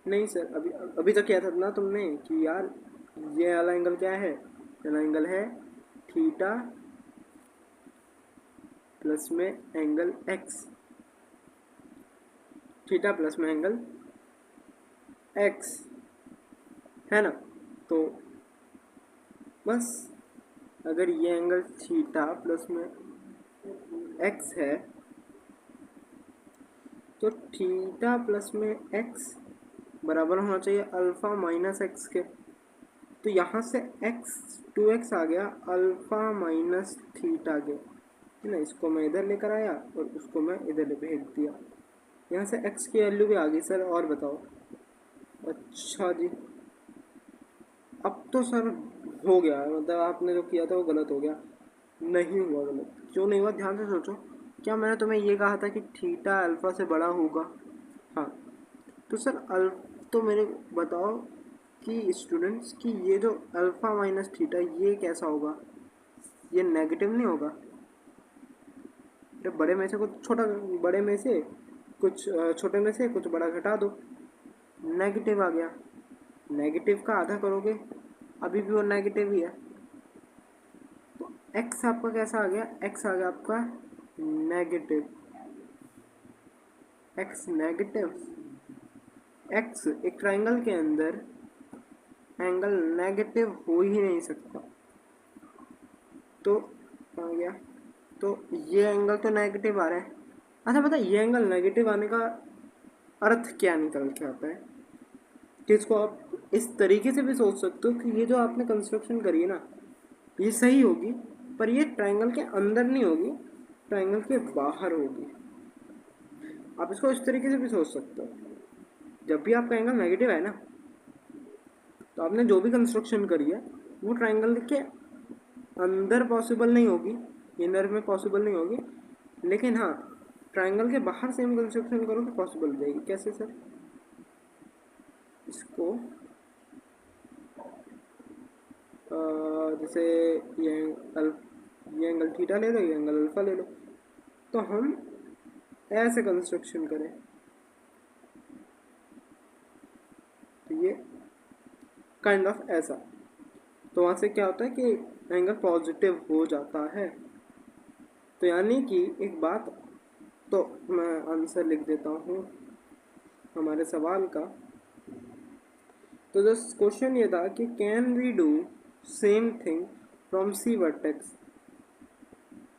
नहीं सर, अभी अभी तो किया था ना तुमने कि यार ये वाला एंगल क्या है, ये वाला एंगल है थीटा प्लस में एंगल एक्स, थीटा प्लस में एंगल एक्स, है ना। तो बस अगर ये एंगल थीटा प्लस में एक्स है तो थीटा प्लस में एक्स बराबर होना चाहिए अल्फ़ा माइनस एक्स के। तो यहाँ से एक्स 2x आ गया अल्फ़ा माइनस थीटा के, है ना। इसको मैं इधर लेकर आया और उसको मैं इधर भेज दिया। यहाँ से x की वैल्यू भी आ गई सर। और बताओ। अच्छा जी, अब तो सर हो गया, मतलब आपने जो किया था वो गलत हो गया। नहीं हुआ गलत, क्यों नहीं हुआ ध्यान से सोचो। क्या मैंने तुम्हें ये कहा था कि थीटा अल्फ़ा से बड़ा होगा? हाँ, तो सर तो मेरे बताओ कि स्टूडेंट्स कि ये जो अल्फ़ा माइनस थीटा ये कैसा होगा? ये नेगेटिव नहीं होगा? बड़े में से कुछ छोटा, बड़े में से कुछ छोटे में से कुछ बड़ा घटा दो, नेगेटिव आ गया। नेगेटिव का आधा करोगे अभी भी वो नेगेटिव ही है। तो एक्स आपका कैसा आ गया? एक्स आ गया आपका नेगेटिव, एक्स नेगेटिव। एक्स एक ट्राइंगल के अंदर एंगल नेगेटिव हो ही नहीं सकता। तो आ गया, तो ये एंगल तो नेगेटिव आ रहा है। अच्छा पता है ये एंगल नेगेटिव आने का अर्थ क्या निकल के आता है? कि इसको आप इस तरीके से भी सोच सकते हो कि ये जो आपने कंस्ट्रक्शन करी है ना, ये सही होगी, पर ये ट्राइंगल के अंदर नहीं होगी, ट्राइंगल के बाहर होगी। आप इसको इस तरीके से भी सोच सकते हो। जब भी आपका एंगल नेगेटिव है ना, तो आपने जो भी कंस्ट्रक्शन करी है वो ट्राइंगल के अंदर पॉसिबल नहीं होगी, इनर में पॉसिबल नहीं होगी, लेकिन हाँ ट्राइंगल के बाहर सेम कंस्ट्रक्शन करो तो पॉसिबल हो जाएगी। कैसे सर? इसको जैसे ये ये एंगल थीटा ले लो, ये एंगल अल्फा ले लो, तो हम ऐसे कंस्ट्रक्शन करें तो ये काइंड ऑफ ऐसा, तो वहाँ से क्या होता है कि एंगल पॉजिटिव हो जाता है। तो यानी कि एक बात, तो मैं आंसर लिख देता हूँ हमारे सवाल का तो जो क्वेश्चन ये था कि can we do same thing from C vertex.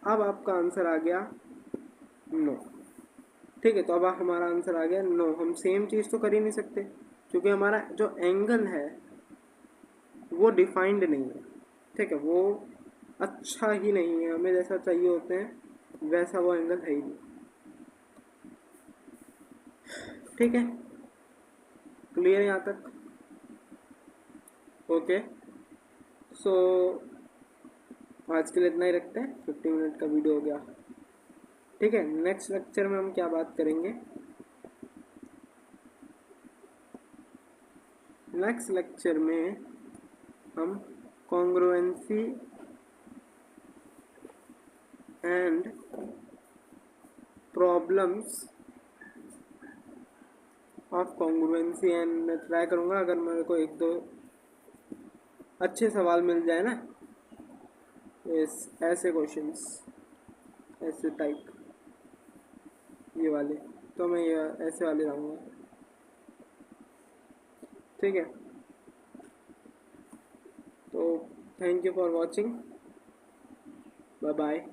अब आपका आंसर आ गया नो। ठीक है, तो अब हमारा आंसर आ गया नो, हम सेम चीज़ तो कर ही नहीं सकते क्योंकि हमारा जो एंगल है वो डिफाइंड नहीं है। ठीक है, वो अच्छा ही नहीं है, हमें जैसा चाहिए होते हैं वैसा वो एंगल है ही नहीं। ठीक है, क्लियर यहाँ तक? ओके, सो आज के लिए इतना ही रखते हैं, 50 मिनट का वीडियो हो गया। ठीक है, नेक्स्ट लेक्चर में हम क्या बात करेंगे? नेक्स्ट लेक्चर में हम congruency and problems of congruency and, मैं ट्राई करूँगा अगर मेरे को एक दो अच्छे सवाल मिल जाए ना, ऐसे क्वेश्चंस, ऐसे टाइप ये वाले, तो मैं ये ऐसे वाले लाऊंगा। ठीक है, तो thank you for watching, bye bye.